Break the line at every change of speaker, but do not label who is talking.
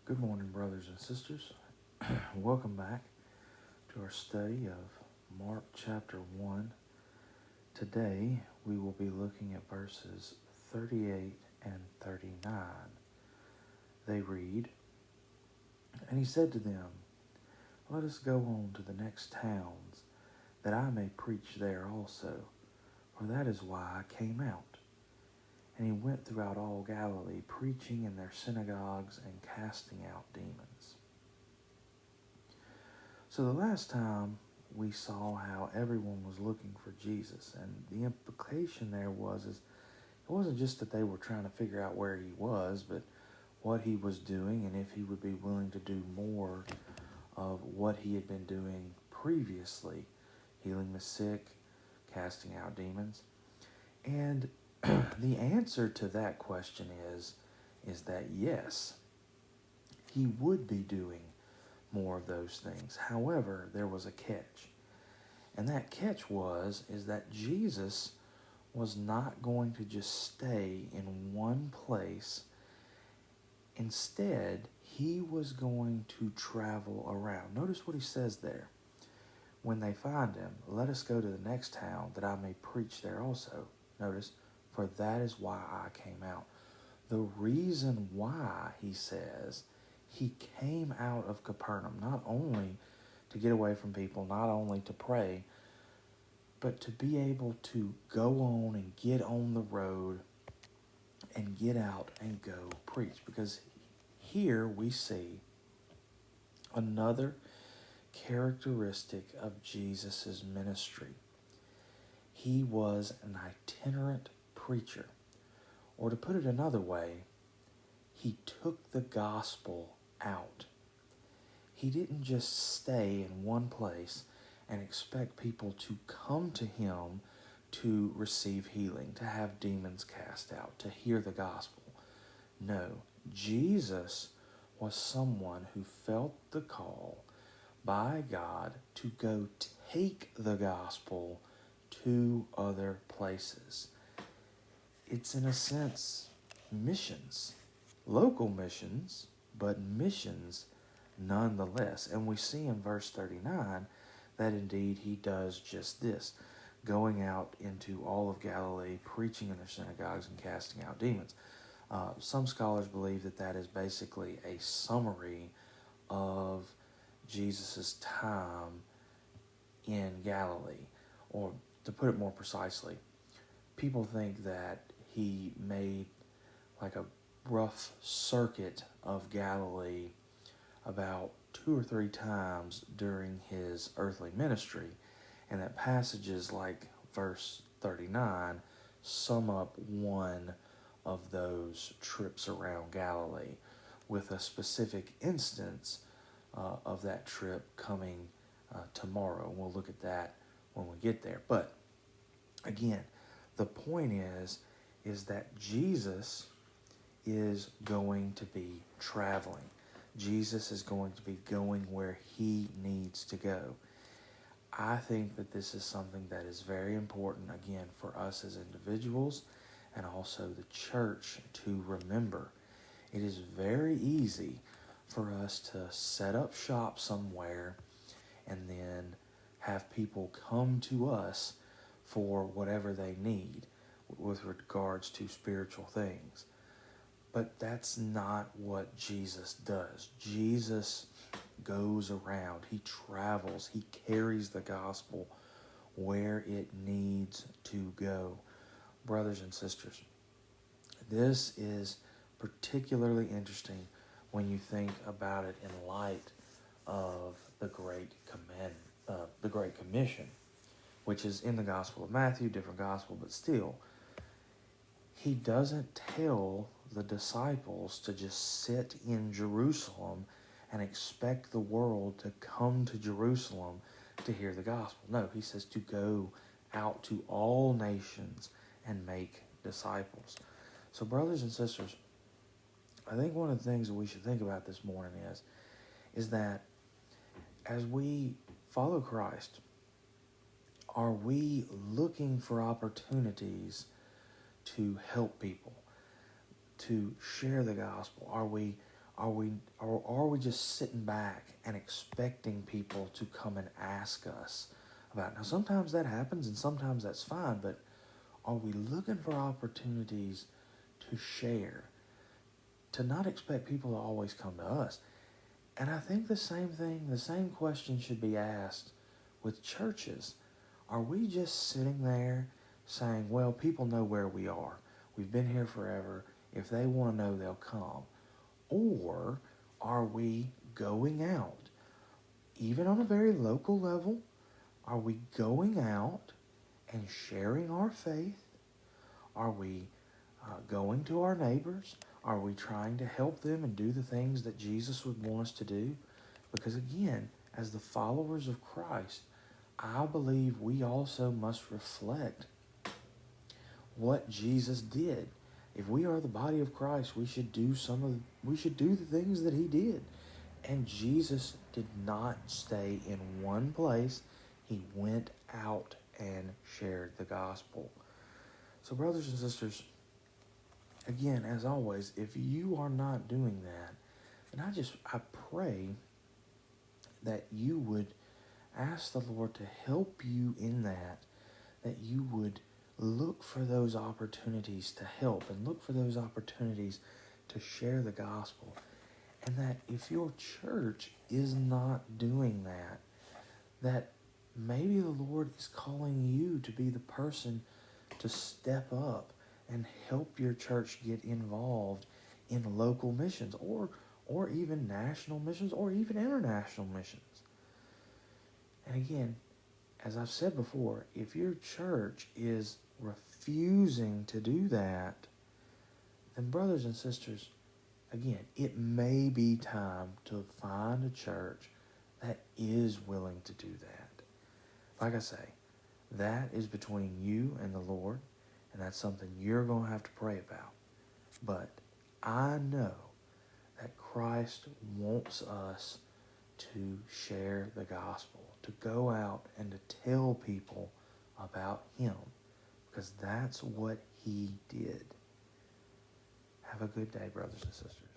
Good morning, brothers and sisters. Welcome back to our study of Mark chapter 1. Today we will be looking at verses 38 and 39. They read, "And he said to them, Let us go on to the next towns, that I may preach there also, for that is why I came out. And he went throughout all Galilee, preaching in their synagogues and casting out demons." So the last time we saw how everyone was looking for Jesus, and the implication there is it wasn't just that they were trying to figure out where he was, but what he was doing and if he would be willing to do more of what he had been doing previously, healing the sick, casting out demons. And the answer to that question is that yes, he would be doing more of those things. However, there was a catch. And that catch is that Jesus was not going to just stay in one place. Instead, he was going to travel around. Notice what he says there. When they find him, let us go to the next town, that I may preach there also. Notice, for that is why I came out. The reason why, he says, he came out of Capernaum, not only to get away from people, not only to pray, but to be able to go on and get on the road and get out and go preach. Because here we see another characteristic of Jesus' ministry. He was an itinerant preacher. Or to put it another way, he took the gospel out. He didn't just stay in one place and expect people to come to him to receive healing, to have demons cast out, to hear the gospel. No, Jesus was someone who felt the call by God to go take the gospel to other places. It's, in a sense, missions. Local missions, but missions nonetheless. And we see in verse 39 that indeed he does just this, going out into all of Galilee, preaching in their synagogues and casting out demons. Some scholars believe that is basically a summary of Jesus' time in Galilee. Or to put it more precisely, people think that he made like a rough circuit of Galilee about 2 or 3 times during his earthly ministry, and that passages like verse 39 sum up one of those trips around Galilee, with a specific instance of that trip coming tomorrow. And we'll look at that when we get there. But again, the point is that Jesus is going to be traveling. Jesus is going to be going where he needs to go. I think that this is something that is very important, again, for us as individuals and also the church to remember. It is very easy for us to set up shop somewhere and then have people come to us for whatever they need with regards to spiritual things. But that's not what Jesus does. Jesus goes around. He travels. He carries the gospel where it needs to go. Brothers and sisters, this is particularly interesting when you think about it in light of the Great Commission, which is in the Gospel of Matthew, different gospel, but still, he doesn't tell the disciples to just sit in Jerusalem and expect the world to come to Jerusalem to hear the gospel. No, he says to go out to all nations and make disciples. So, brothers and sisters, I think one of the things that we should think about this morning is that as we follow Christ, are we looking for opportunities to help people, to share the gospel? Are we or are we just sitting back and expecting people to come and ask us about it? Now, sometimes that happens and sometimes that's fine, but are we looking for opportunities to share, to not expect people to always come to us? And I think the same question should be asked with churches. Are we just sitting there saying, well, people know where we are. We've been here forever. If they want to know, they'll come. Or are we going out, even on a very local level? Are we going out and sharing our faith? Are we going to our neighbors? Are we trying to help them and do the things that Jesus would want us to do? Because again, as the followers of Christ, I believe we also must reflect what Jesus did. If we are the body of Christ, we should do the things that he did. And Jesus did not stay in one place. He went out and shared the gospel. So brothers and sisters, again, as always, if you are not doing that, then I pray that you would ask the Lord to help you in that you would look for those opportunities to help and look for those opportunities to share the gospel. And that if your church is not doing that maybe the Lord is calling you to be the person to step up and help your church get involved in local missions or even national missions or even international missions. And again, as I've said before, if your church is refusing to do that, then brothers and sisters, again, it may be time to find a church that is willing to do that. Like I say, that is between you and the Lord, and that's something you're going to have to pray about. But I know that Christ wants us to share the gospel, to go out and to tell people about him, because that's what he did. Have a good day, brothers and sisters.